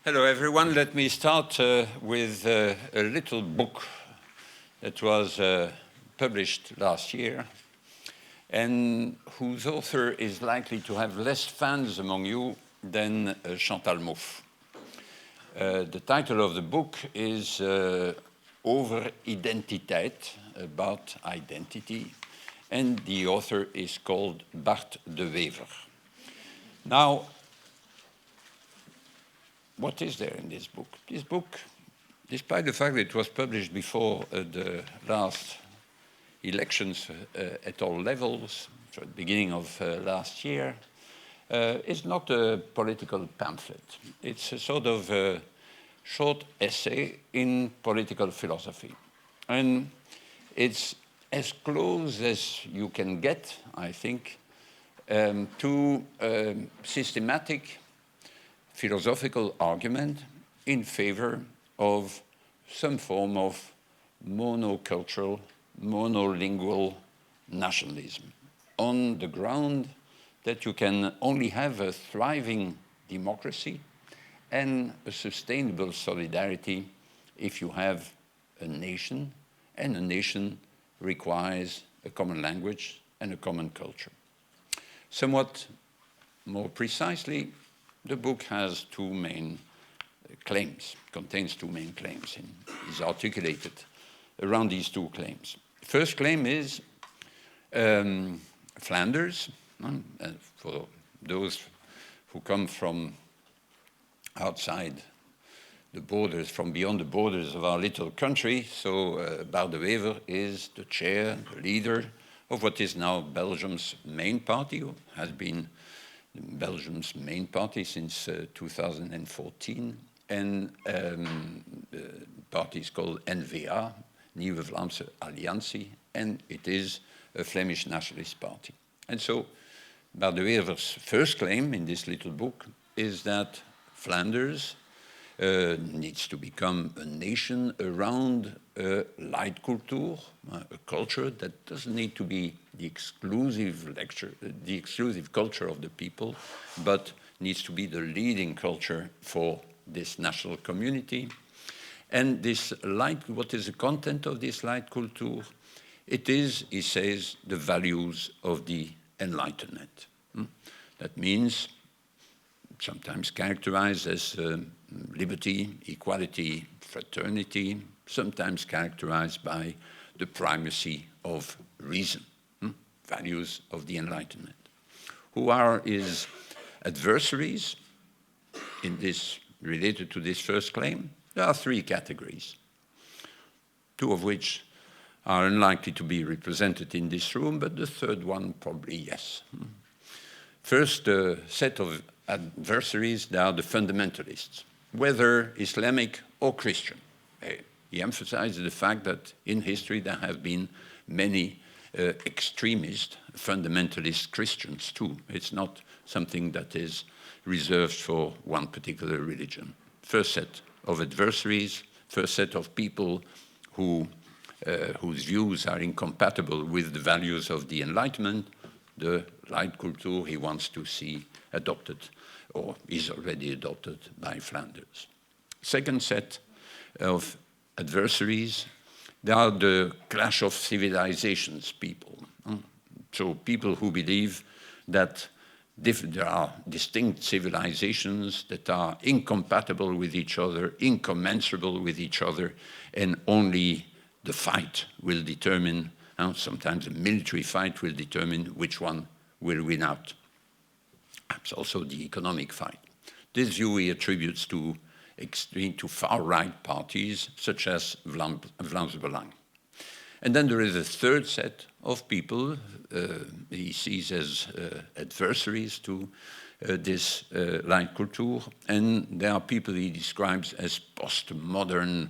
Hello everyone, let me start with a little book that was published last year and whose author is likely to have less fans among you than Chantal Mouffe. The title of the book is Over Identiteit, about identity, and the author is called Bart de Wever. Now, what is there in this book? This book, despite the fact that it was published before the last elections at all levels, so at the beginning of last year, is not a political pamphlet. It's a sort of a short essay in political philosophy. And it's as close as you can get, I think, to systematic philosophical argument in favor of some form of monocultural, monolingual nationalism on the ground that you can only have a thriving democracy and a sustainable solidarity if you have a nation, and a nation requires a common language and a common culture. Somewhat more precisely, the book has two main claims, contains two main claims, and is articulated around these two claims. First claim is Flanders, for those who come from outside the borders, from beyond the borders of our little country, so Bart de Wever is the chair, the leader of what is now Belgium's main party, or has been Belgium's main party since 2014, and the party is called N-VA, Nieuwe Vlaamse Alliantie, and it is a Flemish nationalist party. And so Bart de Wever's first claim in this little book is that Flanders needs to become a nation around a Leitkultur, a culture that doesn't need to be the exclusive culture of the people, but needs to be the leading culture for this national community. And this what is the content of this Leitkultur? It is, he says, the values of the Enlightenment. That means sometimes characterized as liberty, equality, fraternity, sometimes characterized by the primacy of reason, values of the Enlightenment. Who are his adversaries in this, related to this first claim? There are three categories, two of which are unlikely to be represented in this room, but the third one probably yes. First set of adversaries, they are the fundamentalists, whether Islamic or Christian. He emphasizes the fact that in history there have been many extremist, fundamentalist Christians too. It's not something that is reserved for one particular religion. First set of adversaries, first set of people whose views are incompatible with the values of the Enlightenment, the Leitkultur he wants to see adopted, or is already adopted by Flanders. Second set of adversaries, they are the clash of civilizations people. So people who believe that there are distinct civilizations that are incompatible with each other, incommensurable with each other, and only the fight will determine, sometimes a military fight will determine which one will win out. Perhaps also the economic fight. This view he attributes to extreme, to far-right parties, such as Vlaams-Nederlands. And then there is a third set of people he sees as adversaries to this Leitkultur, and there are people he describes as postmodern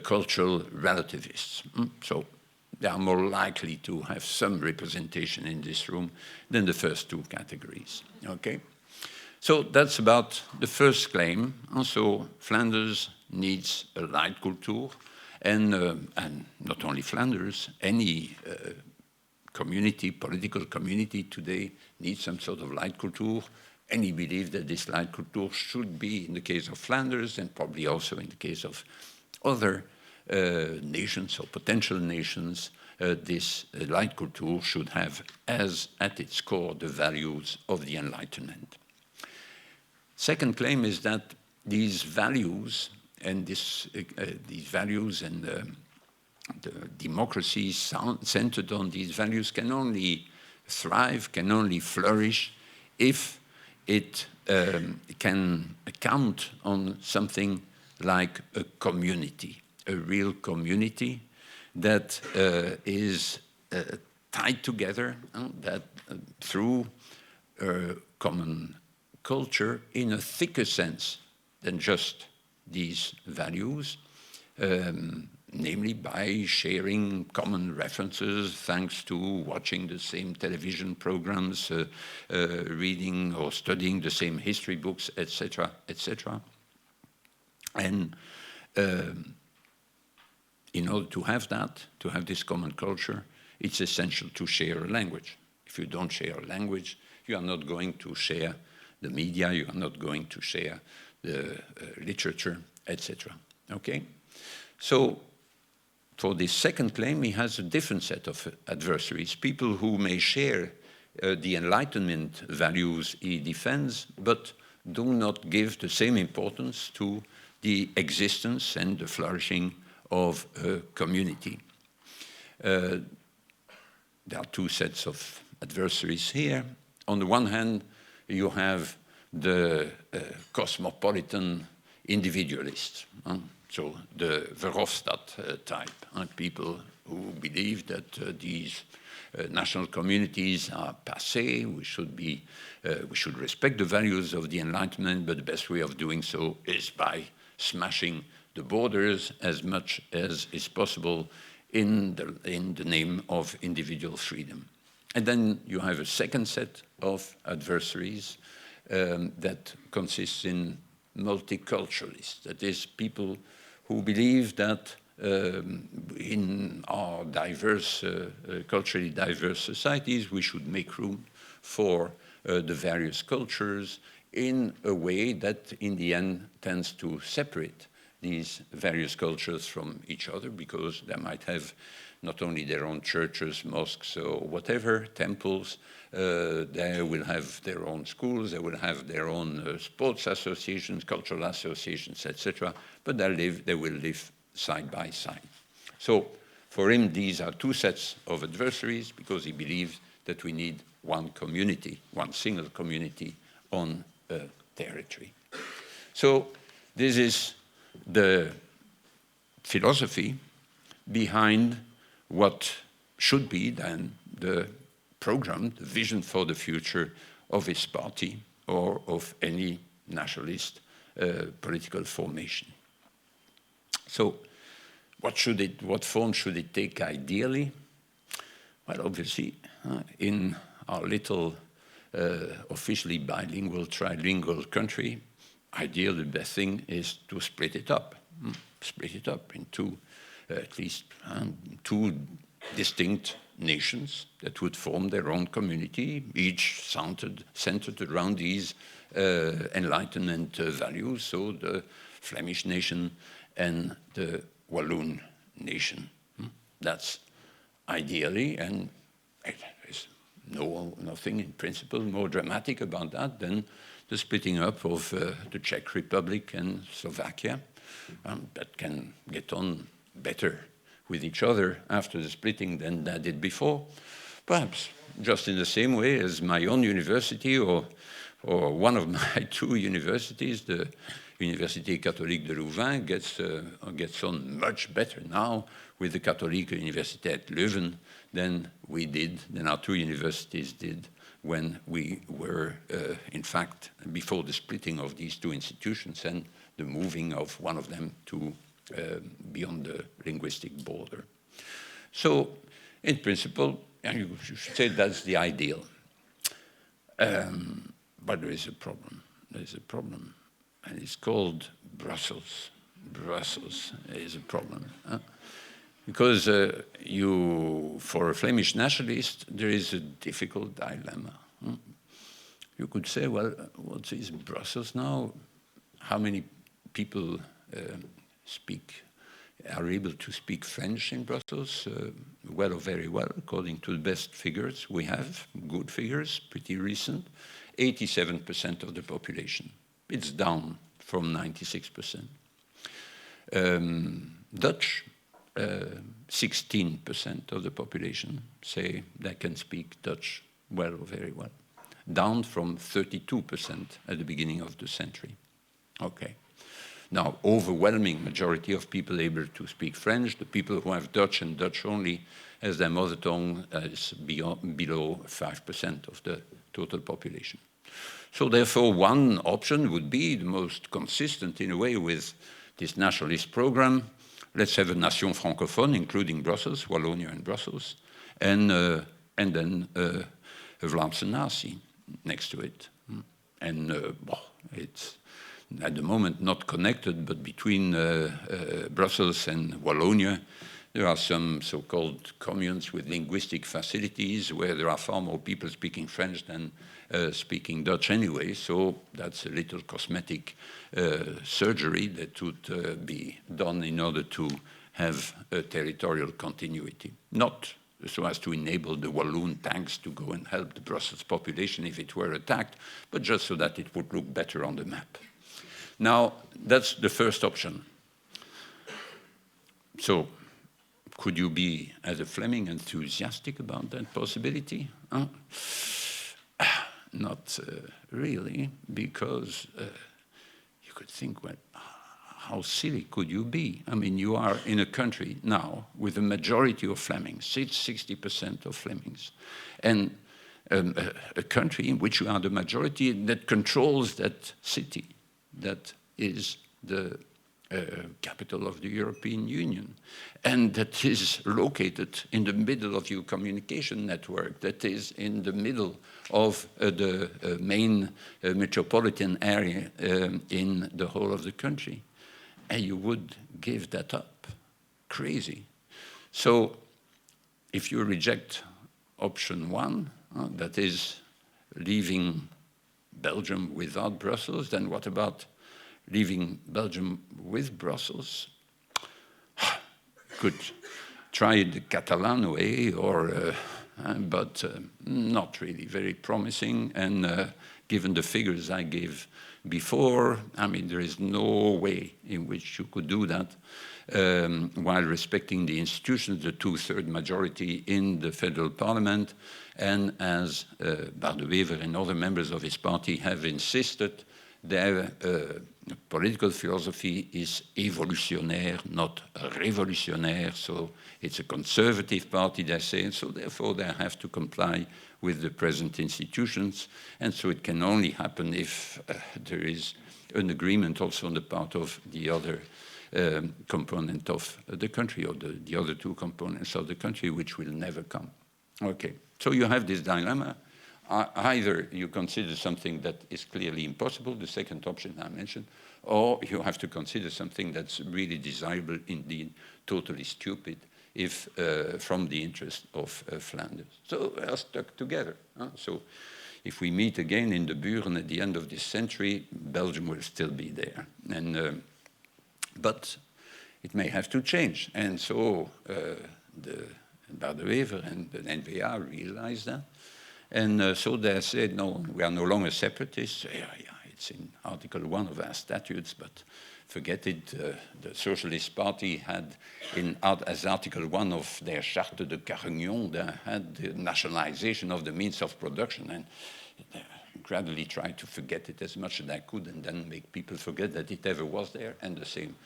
cultural relativists. So they are more likely to have some representation in this room than the first two categories. Okay? So that's about the first claim. Also, Flanders needs a Leitkultur, and not only Flanders, any community, political community today needs some sort of Leitkultur, any belief that this Leitkultur should be, in the case of Flanders, and probably also in the case of other nations or potential nations, this Leitkultur should have as at its core the values of the Enlightenment. Second claim is that these values and these values and the democracy centered on these values can only thrive, can only flourish if it can count on something like a community, a real community that is tied together, that through a common culture in a thicker sense than just these values, namely by sharing common references thanks to watching the same television programs, reading or studying the same history books, etc., etc. And in order to have that, to have this common culture, it's essential to share a language. If you don't share a language, you are not going to share the media, you are not going to share the literature, etc. Okay? So, for this second claim, he has a different set of adversaries, people who may share the Enlightenment values he defends, but do not give the same importance to the existence and the flourishing of a community. There are two sets of adversaries here. On the one hand, you have the cosmopolitan individualists, so the Verhofstadt type, people who believe that these national communities are passé, we should respect the values of the Enlightenment, but the best way of doing so is by smashing the borders as much as is possible in the name of individual freedom. And then you have a second set of adversaries that consists in multiculturalists, that is, people who believe that in our diverse, culturally diverse societies, we should make room for the various cultures in a way that in the end tends to separate these various cultures from each other, because they might have not only their own churches, mosques, or whatever, temples, they will have their own schools, they will have their own sports associations, cultural associations, etc., but they will live side by side. So for him, these are two sets of adversaries, because he believes that we need one community, one single community on a territory. So this is the philosophy behind what should be then the program, the vision for the future of his party or of any nationalist political formation. So what form should it take ideally? Well, obviously, in our little officially bilingual, trilingual country, ideally the best thing is to split it up into at least two distinct nations that would form their own community, each centered around these Enlightenment values, so the Flemish nation and the Walloon nation. That's ideally, and there's nothing in principle more dramatic about that than the splitting up of the Czech Republic and Slovakia. That can get on better with each other after the splitting than that did before. Perhaps just in the same way as my own university or one of my two universities, the Université Catholique de Louvain, gets on much better now with the Katholieke Universiteit Leuven than our two universities did when we were, in fact, before the splitting of these two institutions and the moving of one of them to beyond the linguistic border. So, in principle, you should say that's the ideal. But there is a problem. There is a problem, and it's called Brussels. Brussels is a problem. Because for a Flemish nationalist, there is a difficult dilemma. you could say, well, what is Brussels now? How many people are able to speak French in Brussels? Well or very well, according to the best figures we have, good figures, pretty recent, 87% of the population. It's down from 96%. Dutch, 16% of the population say they can speak Dutch well or very well, down from 32% at the beginning of the century. Okay. Now, overwhelming majority of people able to speak French. The people who have Dutch and Dutch only as their mother tongue is below 5% of the total population. So therefore, one option would be the most consistent in a way with this nationalist program. Let's have a nation francophone, including Brussels, Wallonia and Brussels, and then a Vlaamse natie next to it. And it's at the moment not connected, but between Brussels and Wallonia, there are some so-called communes with linguistic facilities where there are far more people speaking French than speaking Dutch anyway, so that's a little cosmetic surgery that would be done in order to have a territorial continuity. Not so as to enable the Walloon tanks to go and help the Brussels population if it were attacked, but just so that it would look better on the map. Now, that's the first option. So, could you be, as a Fleming, enthusiastic about that possibility? Not really, because you could think, well, how silly could you be? I mean, you are in a country now with a majority of Flemings, 60% of Flemings, and a country in which you are the majority that controls that city, that is the capital of the European Union, and that is located in the middle of your communication network, that is in the middle of the main metropolitan area in the whole of the country. And you would give that up. Crazy. So if you reject option one, that is leaving Belgium without Brussels, then what about leaving Belgium with Brussels? Could try the Catalan way, but not really very promising. And given the figures I gave before, I mean, there is no way in which you could do that while respecting the institutions, the two-thirds majority in the federal parliament, and as Bart de Wever and other members of his party have insisted, their political philosophy is evolutionaire, not revolutionaire, so it's a conservative party, they say, and so therefore they have to comply with the present institutions, and so it can only happen if there is an agreement also on the part of the other component of the country, or the other two components of the country, which will never come. Okay, so you have this dilemma. Either you consider something that is clearly impossible, the second option I mentioned, or you have to consider something that's really desirable, indeed totally stupid, if from the interest of Flanders. So they are stuck together. So if we meet again in deBuren at the end of this century, Belgium will still be there. And, but it may have to change. And so Bart de Wever and the N-VA realized that. And so they said, no, we are no longer separatists. Yeah, it's in Article 1 of our statutes, but forget it. The Socialist Party had, as Article 1 of their Charte de Carignan, they had the nationalization of the means of production, and they gradually tried to forget it as much as I could, and then make people forget that it ever was there, and the same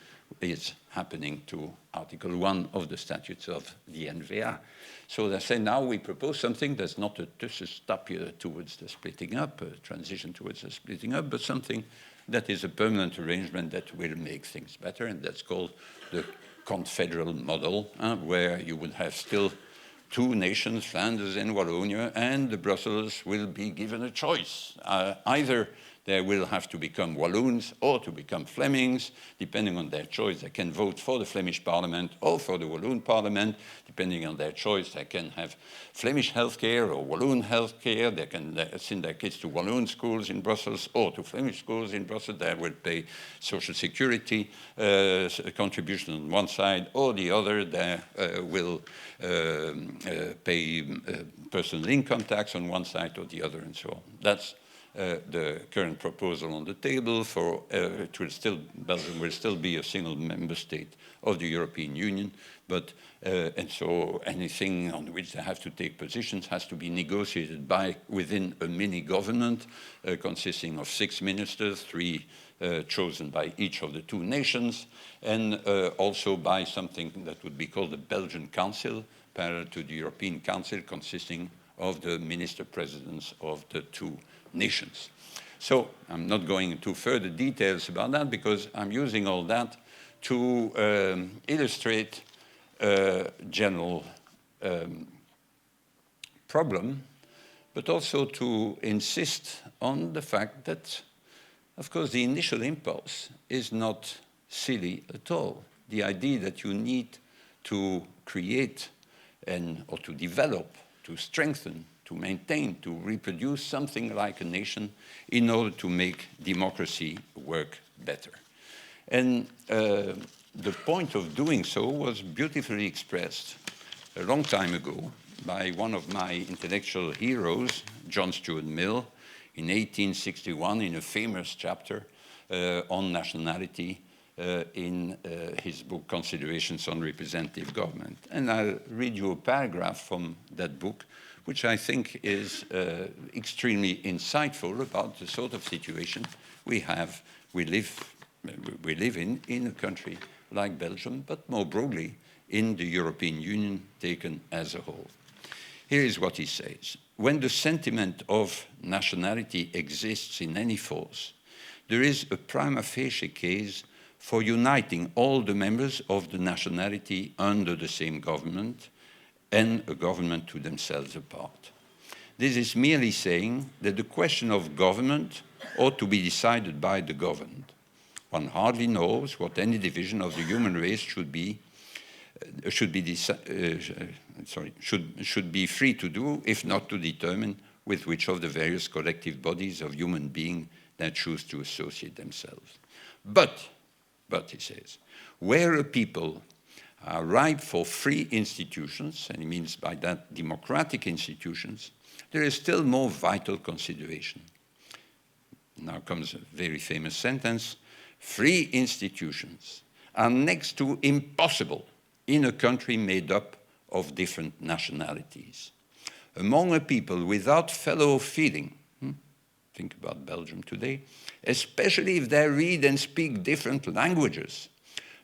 is happening to Article 1 of the statutes of the N-VA. So they say now we propose something that's not a step towards the splitting up, a transition towards the splitting up, but something that is a permanent arrangement that will make things better, and that's called the confederal model, where you would have still two nations, Flanders and Wallonia, and the Brussels will be given a choice, either They will have to become Walloons or to become Flemings, depending on their choice. They can vote for the Flemish Parliament or for the Walloon Parliament, depending on their choice. They can have Flemish healthcare or Walloon healthcare. They can send their kids to Walloon schools in Brussels or to Flemish schools in Brussels. They will pay social security contribution on one side or the other. They will pay personal income tax on one side or the other, and so on. That's the current proposal on the table. For Belgium will still be a single member state of the European Union, but and so anything on which they have to take positions has to be negotiated within a mini government consisting of 6 ministers, 3 chosen by each of the 2 nations, and also by something that would be called the Belgian Council, parallel to the European Council, consisting of the minister-presidents of the 2 nations. So I'm not going into further details about that because I'm using all that to illustrate a general problem, but also to insist on the fact that, of course, the initial impulse is not silly at all. The idea that you need to create or to develop, to strengthen, to maintain, to reproduce something like a nation in order to make democracy work better. And the point of doing so was beautifully expressed a long time ago by one of my intellectual heroes, John Stuart Mill, in 1861 in a famous chapter on nationality in his book Considerations on Representative Government. And I'll read you a paragraph from that book, which I think is extremely insightful about the sort of situation we live in a country like Belgium, but more broadly in the European Union taken as a whole. Here is what he says. When the sentiment of nationality exists in any force, there is a prima facie case for uniting all the members of the nationality under the same government and a government to themselves apart. This is merely saying that the question of government ought to be decided by the governed. One hardly knows what any division of the human race should be free to do, if not to determine with which of the various collective bodies of human beings they choose to associate themselves. But, he says, where a people are ripe for free institutions, and he means by that democratic institutions, there is still more vital consideration. Now comes a very famous sentence. Free institutions are next to impossible in a country made up of different nationalities. Among a people without fellow feeling, think about Belgium today, especially if they read and speak different languages,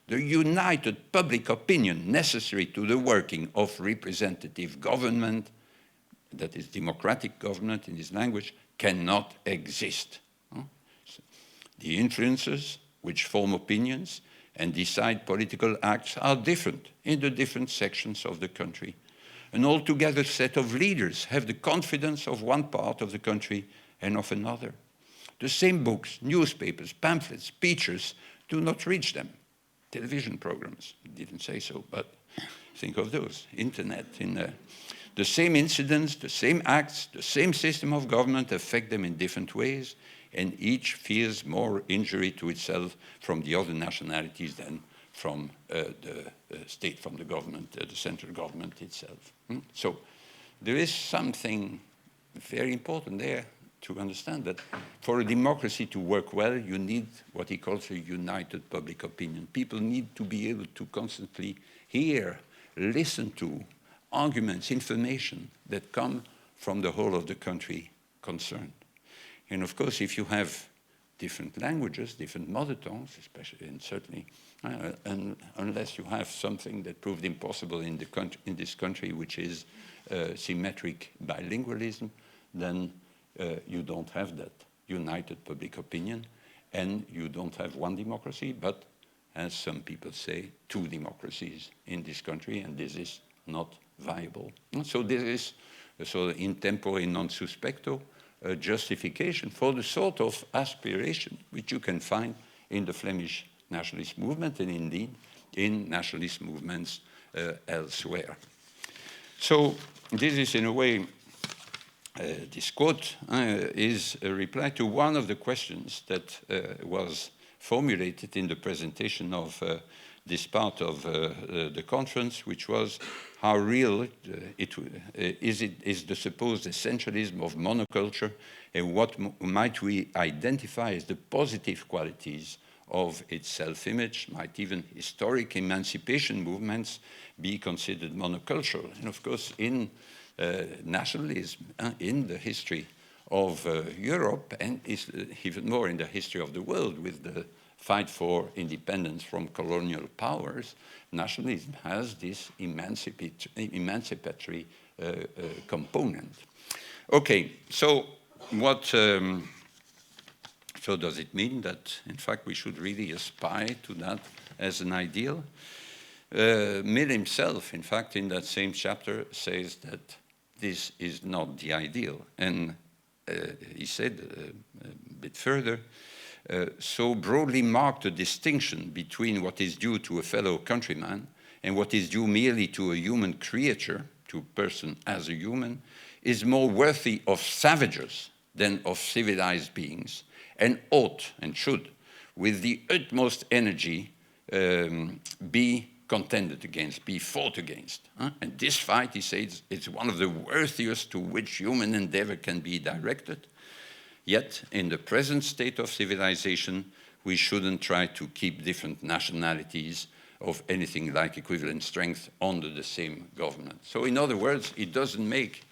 the united public opinion necessary to the working of representative government, that is democratic government in this language, cannot exist. The influences which form opinions and decide political acts are different in the different sections of the country. An altogether set of leaders have the confidence of one part of the country and of another. The same books, newspapers, pamphlets, speeches do not reach them. Television programs didn't say so, but think of those. Internet, the same incidents, the same acts, the same system of government affect them in different ways, and each fears more injury to itself from the other nationalities than from the state, from the government, the central government itself. So there is something very important there to understand that for a democracy to work well, you need what he calls a united public opinion. People need to be able to constantly hear, listen to arguments, information that come from the whole of the country concerned. And of course, if you have different languages, different mother tongues, especially and certainly, and unless you have something that proved impossible in this country, which is symmetric bilingualism, then you don't have that united public opinion, and you don't have one democracy, but, as some people say, 2 democracies in this country, and this is not viable. And so this is, so in tempore non suspecto, a justification for the sort of aspiration which you can find in the Flemish nationalist movement and indeed in nationalist movements elsewhere. So this is in a way, this quote is a reply to one of the questions that was formulated in the presentation of this part of the conference, which was how real is the supposed essentialism of monoculture, and what might we identify as the positive qualities of its self-image? Might even historic emancipation movements be considered monocultural? And of course, in nationalism, in the history of Europe, and even more in the history of the world with the fight for independence from colonial powers, nationalism has this emancipatory component. Okay, so what so does it mean that, in fact, we should really aspire to that as an ideal? Mill himself, in fact, in that same chapter, says that this is not the ideal. And he said a bit further, so broadly marked a distinction between what is due to a fellow countryman and what is due merely to a human creature, to a person as a human, is more worthy of savages than of civilized beings, and ought and should, with the utmost energy, be contended against, be fought against. And this fight, he says, is one of the worthiest to which human endeavor can be directed. Yet, in the present state of civilization, we shouldn't try to keep different nationalities of anything like equivalent strength under the same government. So in other words, it doesn't make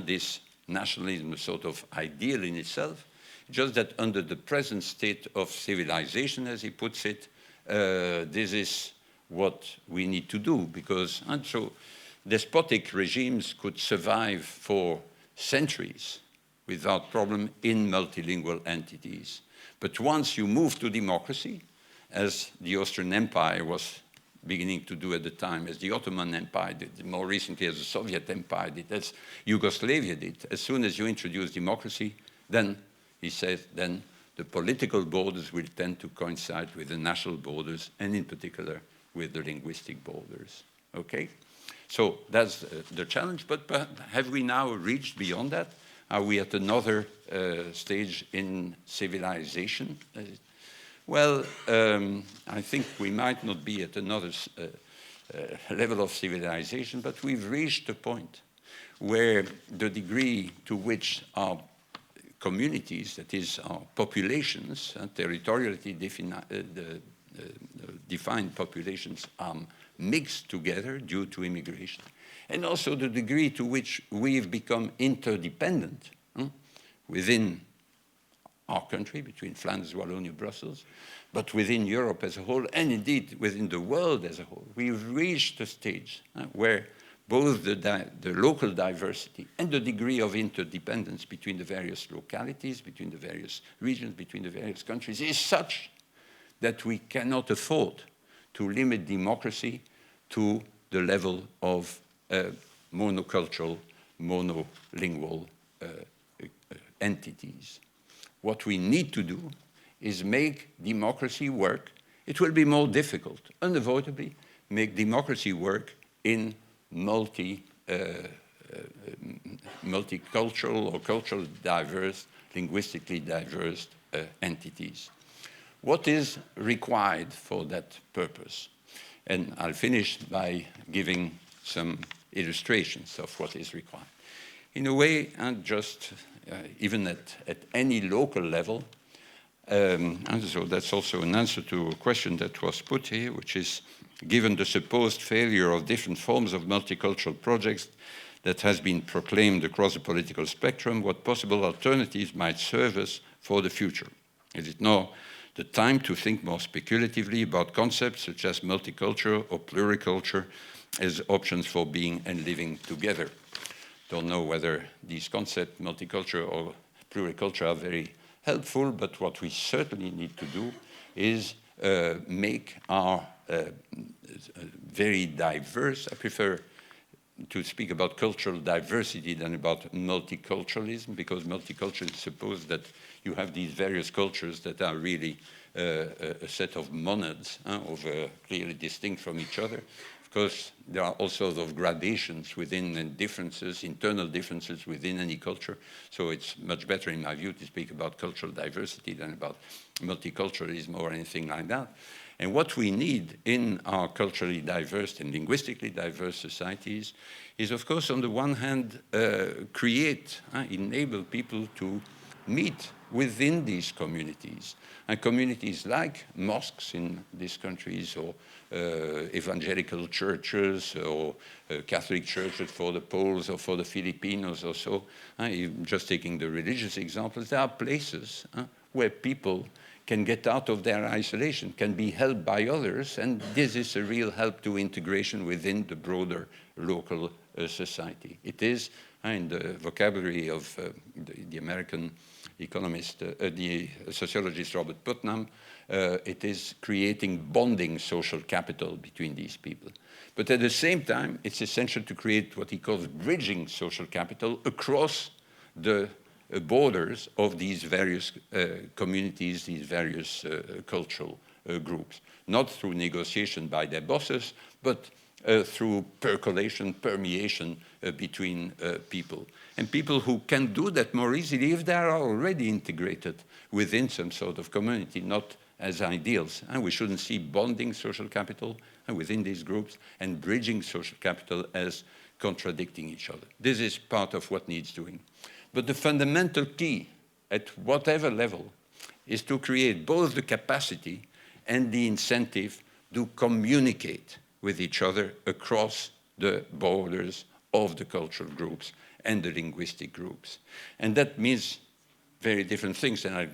this nationalism a sort of ideal in itself, just that under the present state of civilization, as he puts it, this is what we need to do, because and so despotic regimes could survive for centuries without problem in multilingual entities. But once you move to democracy, as the Austrian Empire was beginning to do at the time, as the Ottoman Empire did, more recently as the Soviet Empire did, as Yugoslavia did, as soon as you introduce democracy, then, he says, then the political borders will tend to coincide with the national borders, and in particular with the linguistic borders, okay? So that's the challenge, but have we now reached beyond that? Are we at another stage in civilization? Well, I think we might not be at another level of civilization, but we've reached a point where the degree to which our communities, that is our populations, territorially defined populations are mixed together due to immigration, and also the degree to which we've become interdependent within our country, between Flanders, Wallonia, Brussels, but within Europe as a whole, and indeed within the world as a whole. We've reached a stage where both the local diversity and the degree of interdependence between the various localities, between the various regions, between the various countries is such that we cannot afford to limit democracy to the level of monocultural, monolingual entities. What we need to do is make democracy work. It will be more difficult, unavoidably, make democracy work in multicultural or culturally diverse, linguistically diverse entities. What is required for that purpose? And I'll finish by giving some illustrations of what is required. In a way, and just even at any local level, and so that's also an answer to a question that was put here, which is, given the supposed failure of different forms of multicultural projects that has been proclaimed across the political spectrum, what possible alternatives might serve us for the future? Is it now the time to think more speculatively about concepts such as multiculture or pluriculture as options for being and living together? Don't know whether these concepts, multiculture or pluriculture, are very helpful, but what we certainly need to do is make our very diverse, I prefer to speak about cultural diversity than about multiculturalism, because multiculturalism supposes that you have these various cultures that are really a set of monads, clearly distinct from each other. Of course, there are all sorts of gradations within and differences, internal differences within any culture. So it's much better, in my view, to speak about cultural diversity than about multiculturalism or anything like that. And what we need in our culturally diverse and linguistically diverse societies is, of course, on the one hand, enable people to meet within these communities. And communities like mosques in these countries, or evangelical churches, or Catholic churches for the Poles or for the Filipinos or so. Just taking the religious examples, there are places where people can get out of their isolation, can be helped by others, and this is a real help to integration within the broader local society. It is, in the vocabulary of the American economist, the sociologist Robert Putnam, it is creating bonding social capital between these people. But at the same time, it's essential to create what he calls bridging social capital across the borders of these various communities, these various cultural groups, not through negotiation by their bosses, but through percolation, permeation between people. And people who can do that more easily if they are already integrated within some sort of community, not as ideals. And we shouldn't see bonding social capital within these groups and bridging social capital as contradicting each other. This is part of what needs doing. But the fundamental key, at whatever level, is to create both the capacity and the incentive to communicate with each other across the borders of the cultural groups and the linguistic groups. And that means very different things, and I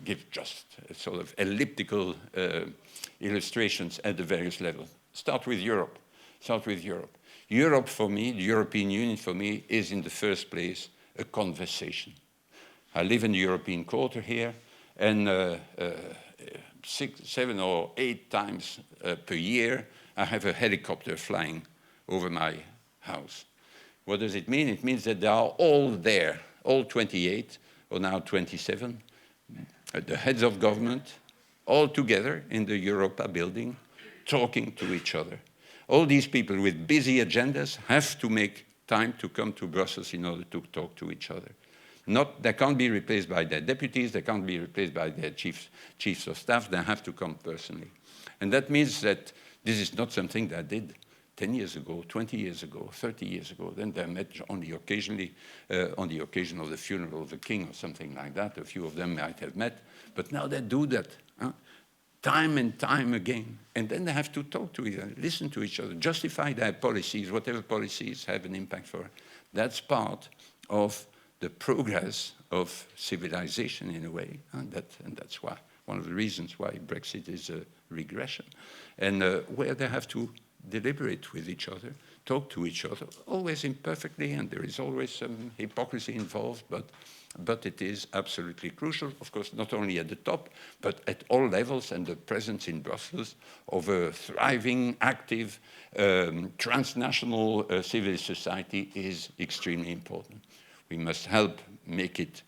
give just sort of elliptical illustrations at the various levels. Start with Europe. Europe, for me, the European Union, for me, is in the first place a conversation. I live in the European Quarter here, and 6, 7, or 8 times per year, I have a helicopter flying over my house. What does it mean? It means that they are all there, all 28, or now 27, the heads of government, all together in the Europa building, talking to each other. All these people with busy agendas have to make time to come to Brussels in order to talk to each other. They can't be replaced by their deputies, they can't be replaced by their chiefs of staff, they have to come personally. And that means that this is not something that I did 10 years ago, 20 years ago, 30 years ago. Then they met only occasionally on the occasion of the funeral of the king or something like that. A few of them might have met, but now they do that time and time again. And then they have to talk to each other, listen to each other, justify their policies, whatever policies have an impact for it. That's part of the progress of civilization in a way. And that's why, one of the reasons why Brexit is a regression. And where they have to deliberate with each other, talk to each other, always imperfectly, and there is always some hypocrisy involved, but it is absolutely crucial, of course, not only at the top, but at all levels, and the presence in Brussels of a thriving, active, transnational civil society is extremely important. We must help make it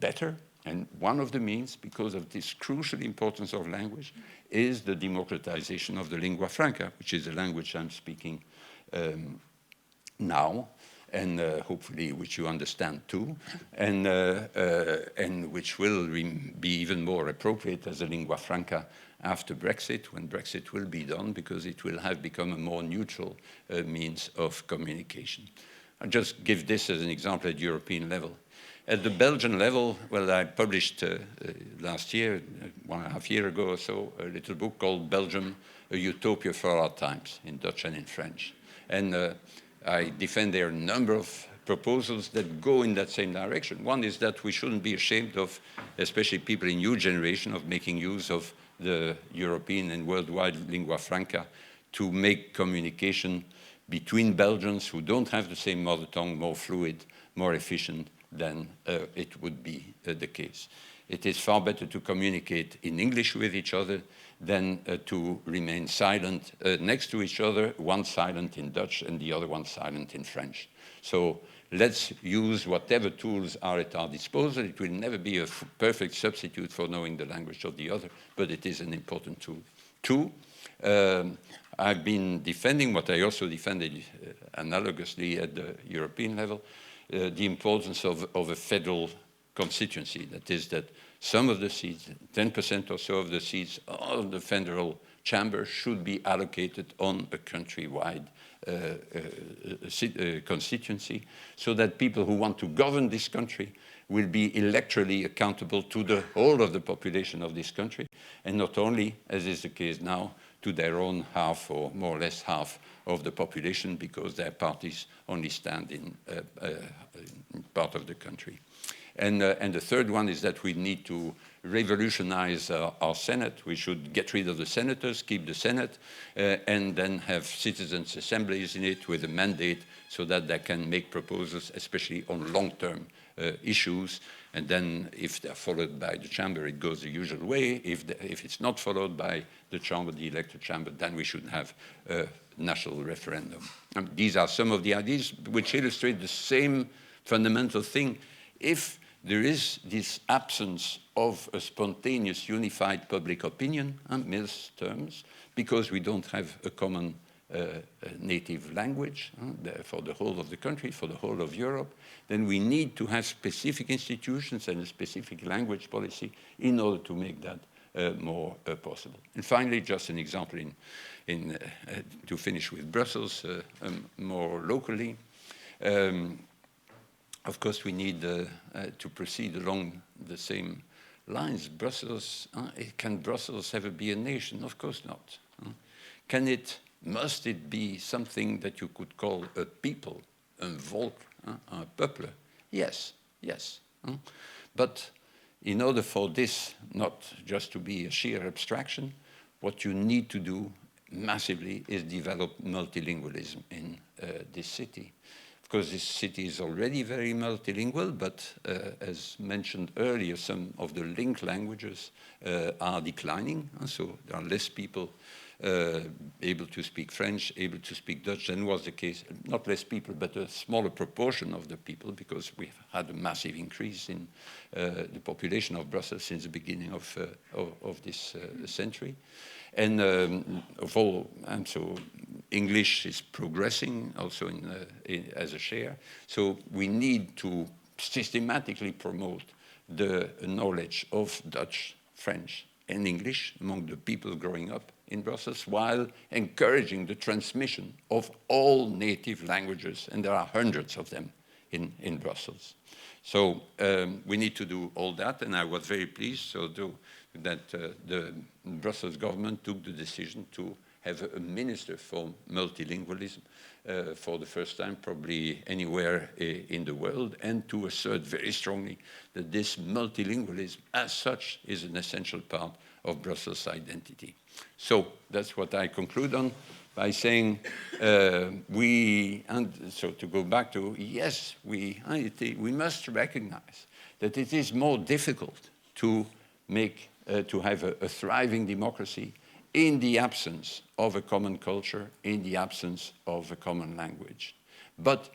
better, and one of the means, because of this crucial importance of language, is the democratization of the lingua franca, which is the language I'm speaking now, and hopefully which you understand too, and which will be even more appropriate as a lingua franca after Brexit, when Brexit will be done, because it will have become a more neutral means of communication. I'll just give this as an example at European level. At the Belgian level, well, I published last year, 1.5 years ago or so, a little book called Belgium, A Utopia for Our Times, in Dutch and in French. And I defend there a number of proposals that go in that same direction. One is that we shouldn't be ashamed of, especially people in new generation, of making use of the European and worldwide lingua franca to make communication between Belgians who don't have the same mother tongue more fluid, more efficient than it would be the case. it is far better to communicate in English with each other than to remain silent next to each other, one silent in Dutch and the other one silent in French. So let's use whatever tools are at our disposal. It will never be a perfect substitute for knowing the language of the other, but it is an important tool. Two, I've been defending what I also defended analogously at the European level, the importance of a federal constituency. That is that some of the seats, 10% or so of the seats of the federal chamber should be allocated on a countrywide constituency, so that people who want to govern this country will be electorally accountable to the whole of the population of this country, and not only, as is the case now, to their own half or more or less half of the population, because their parties only stand in part of the country. And the third one is that we need to revolutionize our Senate. We should get rid of the senators, keep the Senate, and then have citizens' assemblies in it with a mandate so that they can make proposals, especially on long-term issues. And then if they're followed by the chamber, it goes the usual way. If it's not followed by the chamber, the elected chamber, then we should have a national referendum. And these are some of the ideas which illustrate the same fundamental thing. If there is this absence of a spontaneous unified public opinion, Mill's terms, because we don't have a common native language for the whole of the country, for the whole of Europe, then we need to have specific institutions and a specific language policy in order to make that more possible. And finally, just an example to finish with Brussels, more locally. Of course, we need to proceed along the same lines. Brussels, can Brussels ever be a nation? Of course not. Must it be something that you could call a people, un volk, un peuple? Yes, yes. But in order for this not just to be a sheer abstraction, what you need to do massively is develop multilingualism in this city. Of course, this city is already very multilingual, but as mentioned earlier, some of the link languages are declining. So there are less people able to speak French, able to speak Dutch than was the case. Not less people, but a smaller proportion of the people, because we've had a massive increase in the population of Brussels since the beginning of this century. And so English is progressing also as a share. So we need to systematically promote the knowledge of Dutch, French, and English among the people growing up in Brussels, while encouraging the transmission of all native languages, and there are hundreds of them in Brussels. So we need to do all that, and I was very pleased that the Brussels government took the decision to have a minister for multilingualism for the first time, probably anywhere in the world, and to assert very strongly that this multilingualism as such is an essential part of Brussels' identity. So that's what I conclude on by saying and so to go back to, yes, we must recognize that it is more difficult to have a thriving democracy in the absence of a common culture, in the absence of a common language. But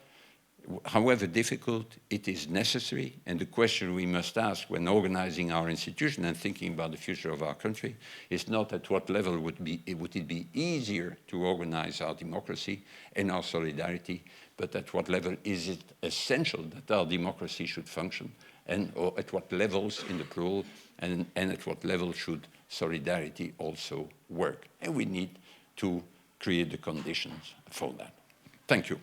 however difficult, it is necessary, and the question we must ask when organizing our institution and thinking about the future of our country is not at what level would it be easier to organize our democracy and our solidarity, but at what level is it essential that our democracy should function, or at what levels in the plural, and at what level should solidarity also work. And we need to create the conditions for that. Thank you.